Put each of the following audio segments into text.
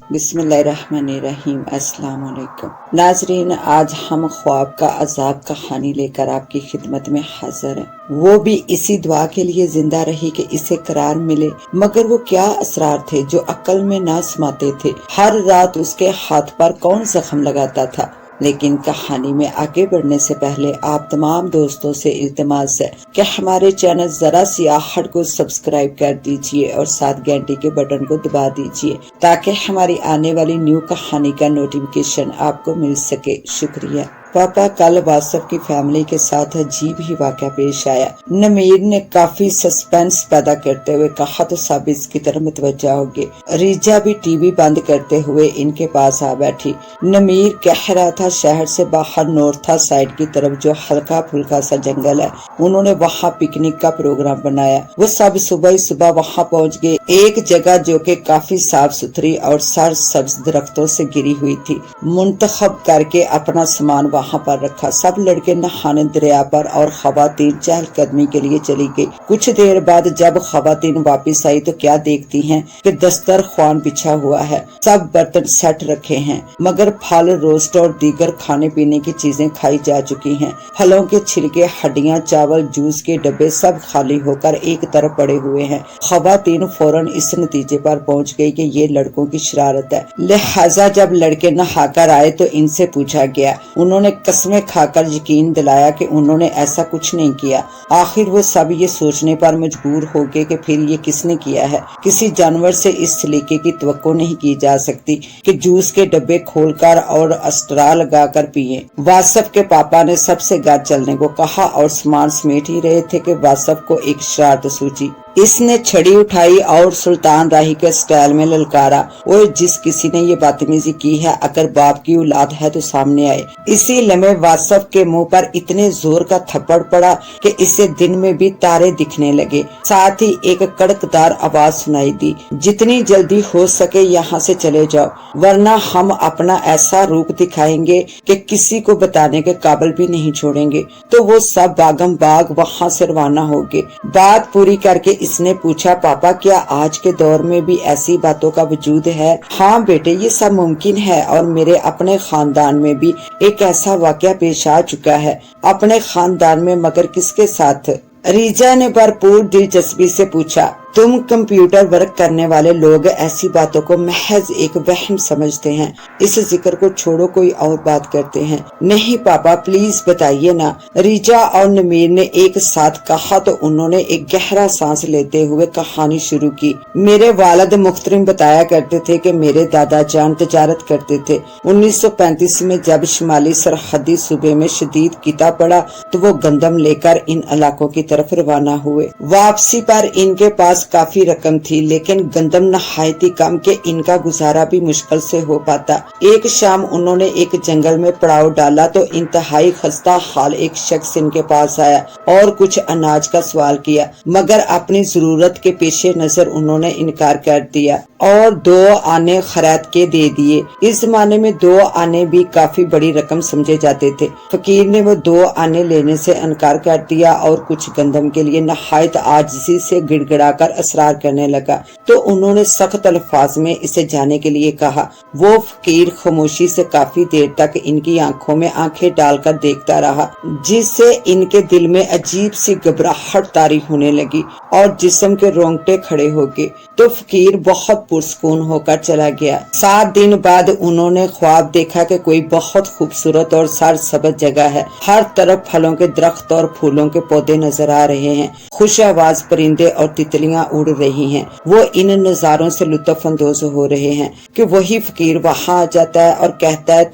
बिस्मिल्लाहिर्रहमानिर्रहीम। अस्सलाम वालेकुम नाजरीन, आज हम ख्वाब का अजाब कहानी लेकर आपकी खिदमत में हाजिर हैं। वो भी इसी दुआ के लिए जिंदा रही कि इसे करार मिले, मगर वो क्या असरार थे जो अक्ल में ना समाते थे। हर रात उसके हाथ पर कौन जख्म लगाता था। लेकिन कहानी में आगे बढ़ने से पहले आप तमाम दोस्तों से इल्तिमास है कि हमारे चैनल जरा सी आहट को सब्सक्राइब कर दीजिए और साथ घंटी के बटन को दबा दीजिए ताकि हमारी आने वाली न्यू कहानी का नोटिफिकेशन आपको मिल सके। शुक्रिया। पापा, कल वासफ की फैमिली के साथ अजीब ही वाक़या पेश आया। नमीर ने काफी सस्पेंस पैदा करते हुए कहा तो सब इसकी तरफ मुतवज्जा हो गए। रिजा भी टीवी बंद करते हुए इनके पास आ बैठी। नमीर कह रहा था शहर से बाहर नॉर्था साइड की तरफ जो हल्का फुल्का सा जंगल है, उन्होंने वहाँ पिकनिक का प्रोग्राम बनाया। वो सब सुबह ही सुबह वहाँ पहुँच गए। एक जगह जो कि काफी साफ सुथरी और सर सब्ज दरख्तों से घिरी हुई थी, मुंतखब करके अपना सामान वहाँ पर रखा। सब लड़के नहाने दरिया पर और खवातीन चहलकदमी के लिए चली गई। कुछ देर बाद जब खवातीन वापस आई तो क्या देखती हैं कि दस्तरख्वान बिछा हुआ है, सब बर्तन सेट रखे हैं, मगर फल, रोस्ट और दीगर खाने पीने की चीजें खाई जा चुकी हैं। फलों के छिलके, हड्डियां, चावल, जूस के डब्बे सब खाली होकर एक तरफ पड़े हुए हैं। खवातीन फौरन इस नतीजे पर पहुंच गई कि ये लड़कों की शरारत है। लिहाजा जब लड़के नहाकर आए तो इनसे पूछा गया। उन्होंने कसमें खाकर यकीन दिलाया कि उन्होंने ऐसा कुछ नहीं किया। आखिर वो सब ये सोचने पर मजबूर हो गए कि फिर ये किसने किया है। किसी जानवर से इस सलीके की तवक्को नहीं की जा सकती कि जूस के डब्बे खोलकर और अस्ट्रा लगाकर पिए। वासफ के पापा ने सबसे घर चलने को कहा और सामान समेट ही रहे थे कि वासफ को एक शरारत सूझी। इसने छड़ी उठाई और सुल्तान राही के स्टाइल में ललकारा, ओए जिस किसी ने ये बदतमीजी की है, अगर बाप की औलाद है तो सामने आए। इसी लम्हे वासफ के मुंह पर इतने जोर का थप्पड़ पड़ा कि इसे दिन में भी तारे दिखने लगे। साथ ही एक कड़कदार आवाज सुनाई दी, जितनी जल्दी हो सके यहाँ से चले जाओ, वरना हम अपना ऐसा रूप दिखाएंगे कि किसी को बताने के काबिल भी नहीं छोड़ेंगे। तो वो सब बागम बाग वहाँ से रवाना हो गए। बात पूरी करके इसने पूछा, पापा क्या आज के दौर में भी ऐसी बातों का वजूद है? हाँ बेटे, ये सब मुमकिन है और मेरे अपने खानदान में भी एक ऐसा वाकया पेश आ चुका है। अपने खानदान में, मगर किसके साथ? रिजा ने भरपूर दिलचस्पी से पूछा। तुम कंप्यूटर वर्क करने वाले लोग ऐसी बातों को महज एक वहम समझते हैं। इस जिक्र को छोड़ो, कोई और बात करते हैं। नहीं पापा, प्लीज बताइए ना, रिजा और नमीर ने एक साथ कहा तो उन्होंने एक गहरा सांस लेते हुए कहानी शुरू की। मेरे वालिद मुख्तरिम बताया करते थे कि मेरे दादा जान तजारत करते थे। 1935 में जब शुमाली सरहदी सूबे में शदीद कीता पड़ा तो वो गंदम लेकर इन इलाकों की तरफ रवाना हुए। वापसी पर इनके पास काफी रकम थी, लेकिन गंदम नहायती कम के इनका गुजारा भी मुश्किल से हो पाता। एक शाम उन्होंने एक जंगल में पड़ाव डाला तो इंतहाई खस्ता हाल एक शख्स इनके पास आया और कुछ अनाज का सवाल किया, मगर अपनी जरूरत के पेशे नजर उन्होंने इनकार कर दिया और 2 आने खरीद के दे दिए। इस जमाने में 2 आने भी काफी बड़ी रकम समझे जाते थे। फकीर ने वो 2 आने लेने से इनकार कर दिया और कुछ गंदम के लिए नहायत आजिज़ी से गिड़गिड़ाकर असरार करने लगा। तो उन्होंने सख्त अल्फाज में इसे जाने के लिए कहा। वो फकीर खामोशी से काफी देर तक इनकी आंखों में आंखें डालकर देखता रहा, जिससे इनके दिल में अजीब सी घबराहट तारी होने लगी और जिस्म के रोंगटे खड़े हो गए। तो फकीर बहुत पुरसकून होकर चला गया। 7 दिन बाद उन्होंने ख्वाब देखा कि कोई बहुत खूबसूरत और सरसब्ज जगह है। हर तरफ फलों के दरख्त और फूलों के पौधे नजर आ रहे हैं। खुश आवाज परिंदे और तितलियां उड़ रही हैं। वो इन नजारों से लुत्फ अंदोज हो रहे हैं कि वही फकीर वहाँ आ जाता है और कहता है,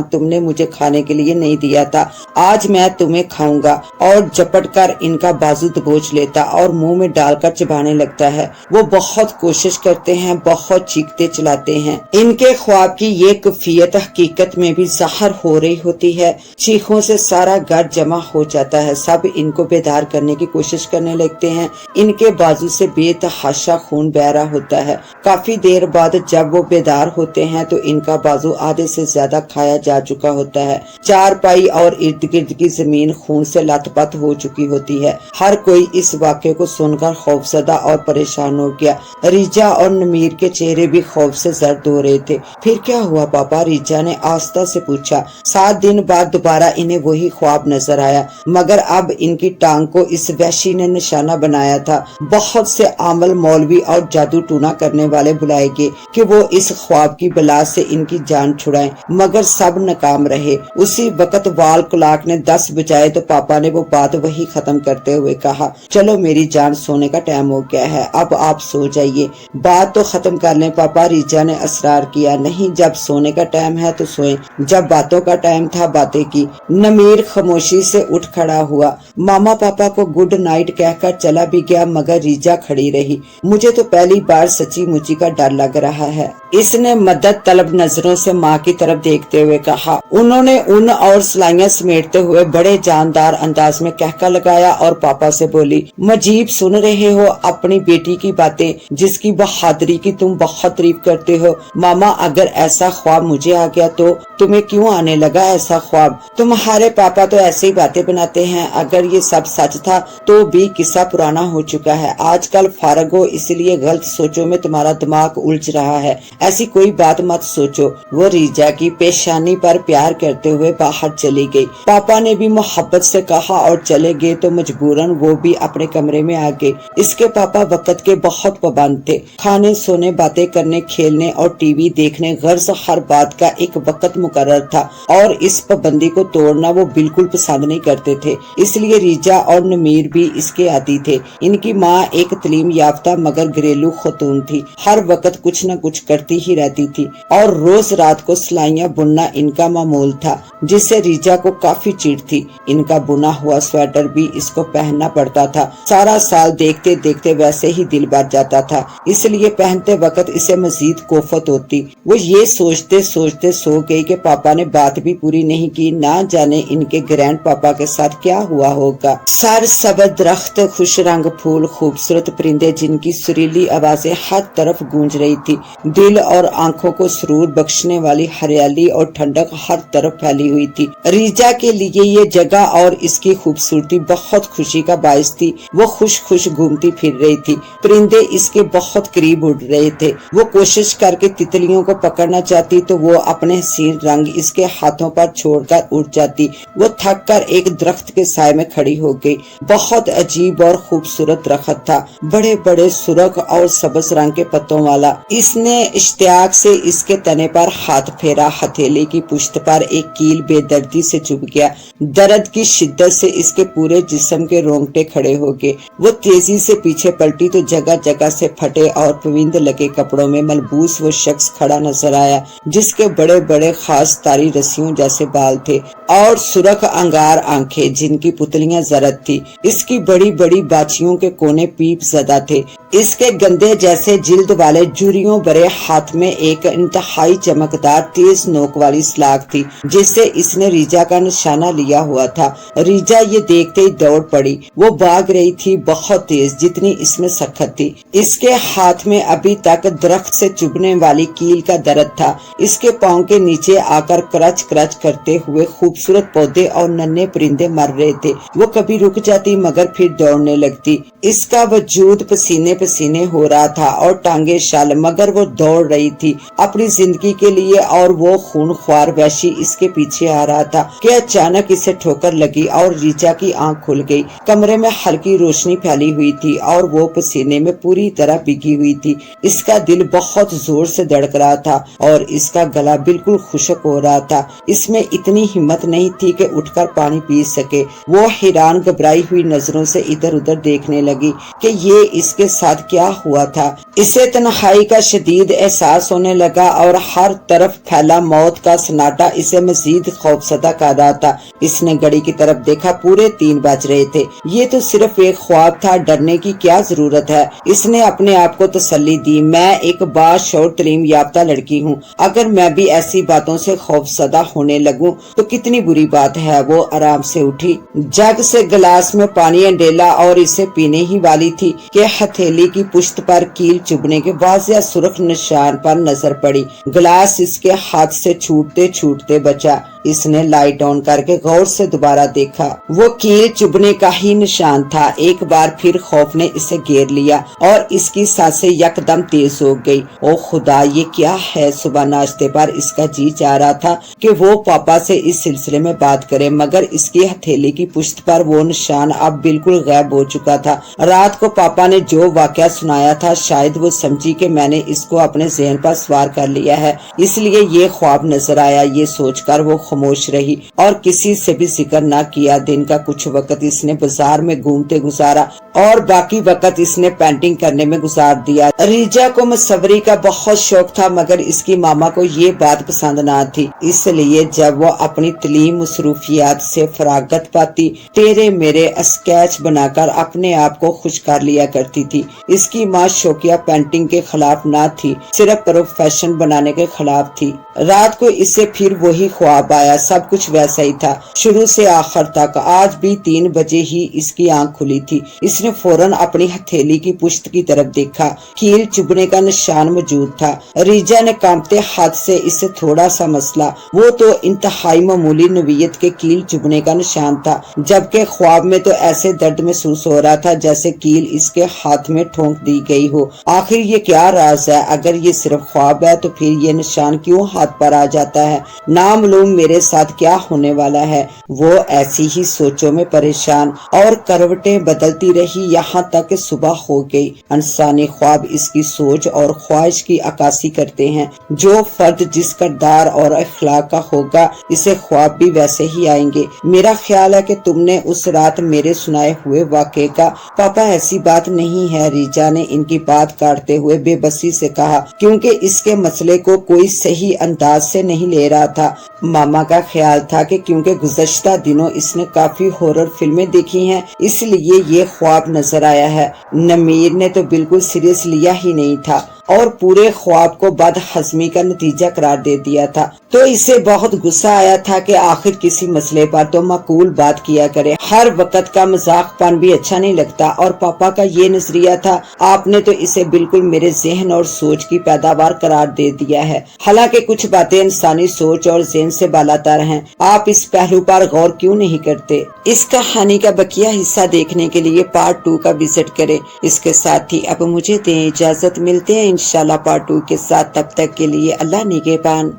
तुमने मुझे खाने के लिए नहीं दिया था, आज मैं तुम्हें खाऊंगा, और झपट कर इनका बाजू दबोच लेता और मुंह में डालकर चबाने लगता है। वो बहुत कोशिश करते हैं, बहुत चीखते चलाते हैं। इनके ख्वाब की ये कैफियत हकीकत में भी ज़ाहिर हो रही होती है। चीखों से सारा घर जमा हो जाता है। सब इनको बेदार करने की कोशिश करने लगते हैं। इनके बाजू से बेतहाशा खून बह रहा होता है। काफी देर बाद जब वो बेदार होते हैं तो इनका बाजू आधे से ज्यादा खाया जा चुका होता है। चारपाई और इर्द गिर्द की जमीन खून से लथपथ हो चुकी होती है। हर कोई इस वाक़े को सुनकर खौफजदा और परेशान हो गया। रिजा और नमीर के चेहरे भी खौफ से जर्द हो रहे थे। फिर क्या हुआ पापा? रिजा ने आस्था से पूछा। 7 दिन बाद दोबारा इन्हें वही ख्वाब नजर आया, मगर अब इनकी टांग को इस वहशी ने निशाना बनाया था। बहुत से आमल मौलवी और जादू टूना करने वाले बुलाए गए कि वो इस ख्वाब की बला से इनकी जान छुड़ाएं, मगर सब नाकाम रहे। उसी वक्त वाल क्लाक ने 10 बजाए तो पापा ने वो बात वही खत्म करते हुए कहा, चलो मेरी जान, सोने का टाइम हो गया है, अब आप सो जाइए। बात तो खत्म कर लें पापा, रिजा ने असरार किया। नहीं, जब सोने का टाइम है तो सोएं, जब बातों का टाइम था बातें की। नमीर खामोशी से उठ खड़ा हुआ। मामा पापा को गुड नाइट कहकर चला भी गया, मगर रिजा खड़ी रही। मुझे तो पहली बार सच्ची मुची का डर लग रहा है, इसने मदद तलब नजरों से माँ की तरफ देखते हुए कहा। उन्होंने ऊन और सिलाइयां समेटते हुए बड़े जानदार अंदाज में कहका लगाया और पापा से बोली, मजीब सुन रहे हो अपनी बेटी की बातें, जिसकी बहादुरी की तुम बहुत तारीफ करते हो। मामा, अगर ऐसा ख्वाब मुझे आ गया तो तुम्हें क्यों आने लगा ऐसा ख्वाब? तुम्हारे पापा तो ऐसे ही बातें बनाते हैं। अगर ये सब सच था तो भी किस्सा पुराना हो चुका है। आजकल फारग हो, इसलिए गलत सोचों में तुम्हारा दिमाग उलझ रहा है। ऐसी कोई बात मत सोचो। वो रिजा की पेशानी पर प्यार करते हुए बाहर चली गई। पापा ने भी मोहब्बत से कहा और चले गए तो मजबूरन वो भी अपने कमरे में आ गए। इसके पापा वक्त के बहुत पाबंद थे। खाने, सोने, बातें करने, खेलने और टीवी देखने, गर्ज हर बात का एक वक्त मुकर्रर था और इस पाबंदी को तोड़ना वो बिल्कुल पसंद नहीं करते थे। इसलिए रिजा और नमीर भी इसके आदी थे। इनकी माँ एक तालीम याफ्ता मगर घरेलू खतून थी। हर वक्त कुछ न कुछ करती ही रहती थी और रोज रात को सिलाइयां बुनना इनका मामूल था, जिससे रिजा को काफी चिढ़ थी। इनका बुना हुआ स्वेटर भी इसको पहनना पड़ता था। सारा साल देखते देखते वैसे ही दिल भर जाता था, इसलिए पहनते वक्त इसे मजीद कोफत होती। वो ये सोचते सोचते सो गई कि पापा ने बात भी पूरी नहीं की। ना जाने इनके ग्रैंड पापा के साथ क्या हुआ होगा। सर सबज दरख्त, खुश रंग फूल, खूबसूरत परिंदे जिनकी सुरीली आवाजें हर तरफ गूंज रही थी। दिल और आंखों को सुरूर बख्शने वाली हरियाली और ठंडक हर तरफ फैली हुई थी। रिजा के लिए ये जगह और इसकी खूबसूरती बहुत खुशी का बायस थी। वो खुश खुश घूमती फिर रही थी। परिंदे इसके बहुत करीब उड़ रहे थे। वो कोशिश करके तितलियों को पकड़ना चाहती तो वो अपने हसीन रंग इसके हाथों पर छोड़कर उड़ जाती। वो थक कर एक दरख्त के साए में खड़ी हो गई। बहुत अजीब और खूबसूरत दरख्त था, बड़े बड़े सुर्ख और सब्ज रंग के पत्तों वाला। इसने इश्तियाक से इसके तने पर हाथ फेरा। हथेली की पुश्त पर एक कील बेदर्दी से चुभ गया। दर्द की शिद्दत से इसके पूरे जिस्म के रोंगटे खड़े हो गए। वो तेजी से पीछे पलटी तो जगह जगह से फटे और पविंद लगे कपड़ों में मलबूस वो शख्स खड़ा नजर आया, जिसके बड़े बड़े खास तारी रस्सियों जैसे बाल थे और सुरख अंगार आंखें जिनकी पुतलियां जरद थी। इसकी बड़ी बड़ी बाचियों के कोने पीप ज़दा थे। इसके गंदे जैसे जिल्द वाले जुरियों भरे हाथ में एक इंतहाई चमकदार तेज नोक वाली सलाख थी, जिससे इसने रिजा का निशाना लिया हुआ था। रिजा ये देखते ही दौड़ पड़ी। वो भाग रही थी बहुत तेज, जितनी इसमें सख्त थी। इसके हाथ में अभी तक दरख्त से चुभने वाली कील का दर्द था। इसके पांव के नीचे आकर क्रच क्रच करते हुए खूबसूरत पौधे और नन्हे परिंदे मर रहे थे। वो कभी रुक जाती मगर फिर दौड़ने लगती। इसका वजूद पसीने पसीने हो रहा था और टांगे शाल, मगर वो दौड़ रही थी अपनी जिंदगी के लिए और वो खूनख्वार वहशी इसके पीछे आ रहा था कि अचानक इसे ठोकर लगी और रिचा की आंख खुल गई। कमरे में हल्की रोशनी फैली हुई थी और वो पसीने में पूरी तरह भीगी हुई थी। इसका दिल बहुत जोर से धड़क रहा था और इसका गला बिल्कुल खुश्क हो रहा था। इसमें इतनी हिम्मत नहीं थी कि उठकर पानी पी सके। वो हैरान घबराई हुई नजरों से इधर उधर देखने लगी कि ये इसके साथ क्या हुआ था। इसे तन्हाई का शदीद एहसास होने लगा और हर तरफ फैला मौत का सन्नाटा इसे मजीद खौफसदा कर रहा था। इसने घड़ी की तरफ देखा, पूरे 3 बज रहे थे। ये तो सिर्फ एक ख्वाब था, डरने की क्या जरूरत है। इसने अपने आप को तसल्ली दी, मैं एक बाशऊर तालीम याफ्ता लड़की हूँ। अगर मैं भी ऐसी बातों से खौफसदा होने लगूं तो कितनी बुरी बात है। वो आराम से उठी, जग से गिलास में पानी अंडेला और इसे पीने ही वाली थी تھی کہ ہتھیلی کی پشت پر کیل چبھنے کے واضح سرخ نشان پر نظر پڑی۔ گلاس اس کے ہاتھ سے چھوٹتے چھوٹتے بچا۔ اس نے لائٹ آن کر کے غور سے دوبارہ دیکھا، وہ کیل چبھنے کا ہی نشان تھا۔ ایک بار پھر خوف نے اسے گھیر لیا اور اس کی سانسیں یکدم تیز ہو گئی۔ او خدا، یہ کیا ہے؟ صبح ناشتے پر اس کا جی چاہ رہا تھا کہ وہ پاپا سے اس سلسلے میں بات کرے، مگر اس کی ہتھیلی کی پشت پر وہ نشان اب بالکل غائب ہو چکا تھا۔ رات کو پاپا نے جو واقعہ سنایا تھا، شاید وہ سمجھی کہ میں نے اس کو اپنے ذہن پر سوار کر لیا ہے، اس لیے یہ خواب نظر آیا۔ یہ سوچ کر وہ خاموش رہی اور کسی سے بھی ذکر نہ کیا۔ دن کا کچھ وقت اس نے بازار میں گھومتے گزارا اور باقی وقت اس نے پینٹنگ کرنے میں گزار دیا۔ ریجا کو مصوری کا بہت شوق تھا، مگر اس کی ماما کو یہ بات پسند نہ تھی، اس لیے جب وہ اپنی تعلیم مصروفیات سے فراغت پاتی، تیرے میرے اسکیچ بنا کر اپنے آپ کو خوش کر لیا کرتی تھی۔ اس کی ماں شوقیہ پینٹنگ کے خلاف نہ تھی، صرف پروفیشن بنانے کے خلاف تھی۔ رات کو اسے پھر وہی خواب آیا، سب کچھ ویسا ہی تھا شروع سے آخر تک۔ آج بھی 3 بجے ہی اس کی آنکھ کھلی تھی۔ اس نے فوراً اپنی ہتھیلی کی پشت کی طرف دیکھا، کیل چبھنے کا نشان موجود تھا۔ ریجا نے کانپتے ہاتھ سے اسے تھوڑا سا مسلا، وہ تو انتہائی معمولی نوعیت کے کیل چبھنے کا نشان تھا، جبکہ خواب میں تو ایسے درد محسوس ہو رہا تھا جیسے کیل اس کے ہاتھ میں ٹھونک دی گئی ہو۔ آخر یہ کیا راز ہے؟ اگر یہ صرف خواب ہے تو پھر یہ نشان کیوں ہاتھ پر آ جاتا ہے؟ نامعلوم میرے ساتھ کیا ہونے والا ہے؟ وہ ایسی ہی سوچوں میں پریشان اور کروٹیں بدلتی رہی یہاں تک کہ صبح ہو گئی۔ انسانی خواب اس کی سوچ اور خواہش کی عکاسی کرتے ہیں۔ جو فرد جس کردار اور اخلاق کا ہوگا، اسے خواب بھی ویسے ہی آئیں گے۔ میرا خیال ہے کہ تم نے اس رات میرے سنائے ہوئے واقعے کا پاپا ایسی بات نہیں ہے، ریجا نے ان کی بات کاٹتے ہوئے بے بسی سے کہا، کیونکہ اس کے مسئلے کو کوئی صحیح انداز سے نہیں لے رہا تھا۔ ماما کا خیال تھا کہ کیونکہ گزشتہ دنوں اس نے کافی ہارر فلمیں دیکھی ہیں، اس لیے یہ خواب نظر آیا ہے۔ نمیر نے تو بالکل سیریس لیا ہی نہیں تھا اور پورے خواب کو بد ہضمی کا نتیجہ قرار دے دیا تھا، تو اسے بہت غصہ آیا تھا کہ آخر کسی مسئلے پر تو معقول بات کیا کرے، ہر وقت کا مذاق پن بھی اچھا نہیں لگتا۔ اور پاپا کا یہ نظریہ تھا، آپ نے تو اسے بالکل میرے ذہن اور سوچ کی پیداوار قرار دے دیا ہے۔ حالانکہ کچھ باتیں انسانی سوچ اور ذہن سے بالاتر ہیں، آپ اس پہلو پر غور کیوں نہیں کرتے؟ اس کہانی کا بقیہ حصہ دیکھنے کے لیے پارٹ 2 کا وزٹ کریں۔ اس کے ساتھ ہی اب مجھے دیں اجازت، ملتے ہیں انشاءاللہ پارٹ 2 کے ساتھ، تب تک کے لیے اللہ نگہبان۔